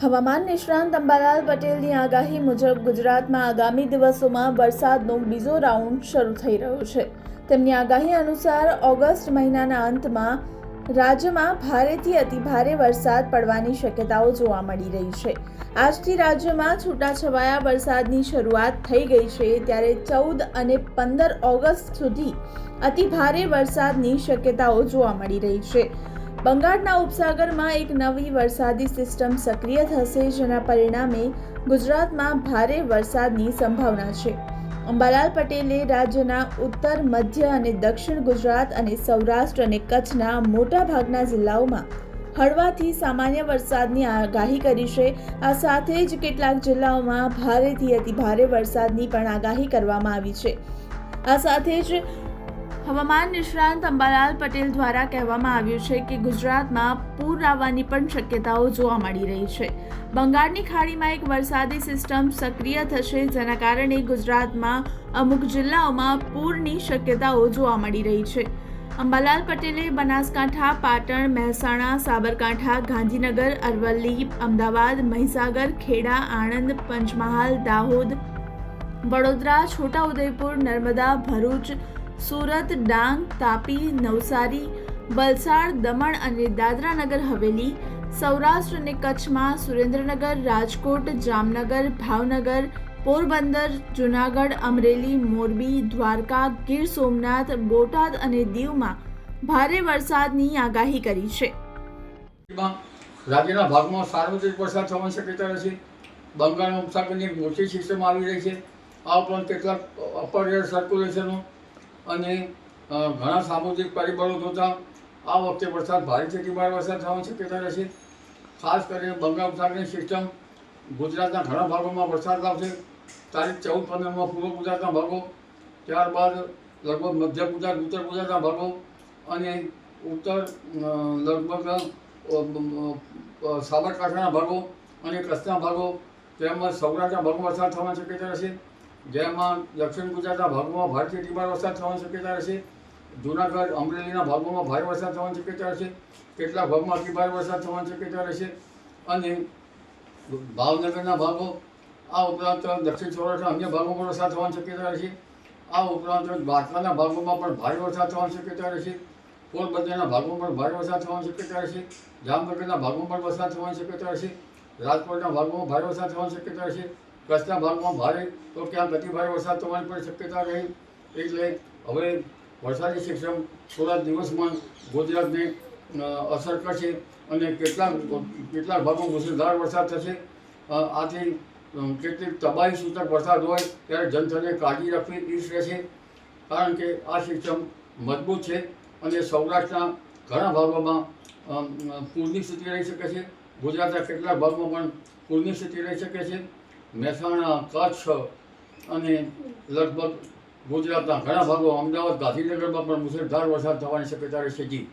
હવામાન નિષ્ણાંત અંબાલાલ પટેલની આગાહી મુજબ ગુજરાતમાં આગામી દિવસોમાં વરસાદનો બીજો રાઉન્ડ શરૂ થઈ રહ્યો છે। તેમની આગાહી અનુસાર ઓગસ્ટ મહિનાના અંતમાં રાજ્યમાં ભારેથી અતિભારે વરસાદ પડવાની શક્યતાઓ જોવા મળી રહી છે। આજથી રાજ્યમાં છૂટાછવાયા વરસાદની શરૂઆત થઈ ગઈ છે, ત્યારે 14 અને 15 ઓગસ્ટ સુધી અતિભારે વરસાદની શક્યતાઓ જોવા મળી રહી છે। બંગાળના ઉપસાગરમાં એક નવી વરસાદી સિસ્ટમ સક્રિય થશે, જેના પરિણામે ગુજરાતમાં ભારે વરસાદની સંભાવના છે। અંબાલાલ પટેલે રાજ્યના ઉત્તર, મધ્ય અને દક્ષિણ ગુજરાત અને સૌરાષ્ટ્ર અને કચ્છના મોટાભાગના જિલ્લાઓમાં હળવાથી સામાન્ય વરસાદની આગાહી કરી છે। આ સાથે જ કેટલાક જિલ્લાઓમાં ભારેથી અતિભારે વરસાદની પણ આગાહી કરવામાં આવી છે। આ સાથે જ હવામાન નિષ્ણાંત અંબાલાલ પટેલ દ્વારા કહેવામાં આવ્યું છે કે ગુજરાતમાં પૂર આવવાની પણ શક્યતાઓ જોવા મળી રહી છે। બંગાળની ખાડીમાં એક વરસાદી સિસ્ટમ સક્રિય થશે, જેના કારણે ગુજરાતમાં અમુક જિલ્લાઓમાં પૂરની શક્યતાઓ જોવા મળી રહી છે। અંબાલાલ પટેલે બનાસકાંઠા, પાટણ, મહેસાણા, સાબરકાંઠા, ગાંધીનગર, અરવલ્લી, અમદાવાદ, મહીસાગર, ખેડા, આણંદ, પંચમહાલ, દાહોદ, વડોદરા, છોટાઉદેપુર, નર્મદા, ભરૂચ, સુરત, ડાંગ, તાપી, નવસારી, વલસાડ, દમણ અને દાદરાનગર હવેલી, સૌરાષ્ટ્ર અને કચ્છમાં સુરેન્દ્રનગર, રાજકોટ, જામનગર, ભાવનગર, પોરબંદર, જૂનાગઢ, અમરેલી, મોરબી, દ્વારકા, ગીર સોમનાથ, બોટાદ અને દીવમાં ભારે વરસાદની આગાહી કરી છે। રાજ્યના ભાગમાં સાર્વત્રિક વરસાદ થવાની શક્યતા રહેશે। બંગાળના ઉપસાગરની મોટી સિસ્ટમ આવી રહી છે। આ ઉપરાંત કેટલાક અપર એર સર્ક્યુલેશનો અને ઘણા સામુદ્રિક પરિબળો જોતા આ વખતે વરસાદ ભારેથી અતિભારે વરસાદ થવાની શક્યતા રહેશે। ખાસ કરીને બંગાળ ઉપસાગરની સિસ્ટમ ગુજરાતના ઘણા ભાગોમાં વરસાદ લાવશે। તારીખ 14-15માં પૂર્વ ગુજરાતના ભાગો, ત્યારબાદ લગભગ મધ્ય ગુજરાત, ઉત્તર ગુજરાતના ભાગો અને ઉત્તર લગભગ સાબરકાંઠાના ભાગો અને કચ્છના ભાગો તેમજ સૌરાષ્ટ્રના ભાગોમાં વરસાદ થવાની શક્યતા રહેશે। જેમાં દક્ષિણ ગુજરાતના ભાગોમાં ભારેથી અતિભારે વરસાદ થવાની શક્યતા રહેશે। જૂનાગઢ, અમરેલીના ભાગોમાં ભારે વરસાદ થવાની શક્યતા રહેશે। કેટલાક ભાગમાં અતિભારે વરસાદ થવાની શક્યતા રહેશે અને ભાવનગરના ભાગો, આ ઉપરાંત દક્ષિણ સૌરાષ્ટ્રના અન્ય ભાગોમાં વરસાદ થવાની શક્યતા રહેશે। આ ઉપરાંત દ્વારકાના ભાગોમાં પણ ભારે વરસાદ થવાની શક્યતા રહેશે। પોરબંદરના ભાગોમાં પણ ભારે વરસાદ થવાની શક્યતા રહેશે। જામનગરના ભાગોમાં પણ વરસાદ થવાની શક્યતા રહેશે। રાજકોટના ભાગોમાં ભારે વરસાદ થવાની શક્યતા રહેશે। કચ્છના ભાગમાં ભારે તો ક્યાંક અતિભારે વરસાદ થવાની પણ શક્યતા રહી। એટલે હવે વરસાદી સિસ્ટમ થોડા દિવસમાં ગુજરાતને અસર કરશે અને કેટલાક ભાગમાં મુશળધાર વરસાદ થશે। આથી કેટલીક તબાહી સૂચક વરસાદ હોય ત્યારે જનતાને કાળજી રાખવી ઈચ્છ રહેશે, કારણ કે આ સિસ્ટમ મજબૂત છે અને સૌરાષ્ટ્રના ઘણા ભાગોમાં પૂરની સ્થિતિ રહી શકે છે। ગુજરાતના કેટલાક ભાગમાં પણ પૂરની સ્થિતિ રહી શકે છે। મહેસાણા, કચ્છ અને લગભગ ગુજરાતના ઘણા ભાગો, અમદાવાદ, ગાંધીનગરમાં પણ મુશળધાર વરસાદ થવાની શક્યતા રહેશે। જી।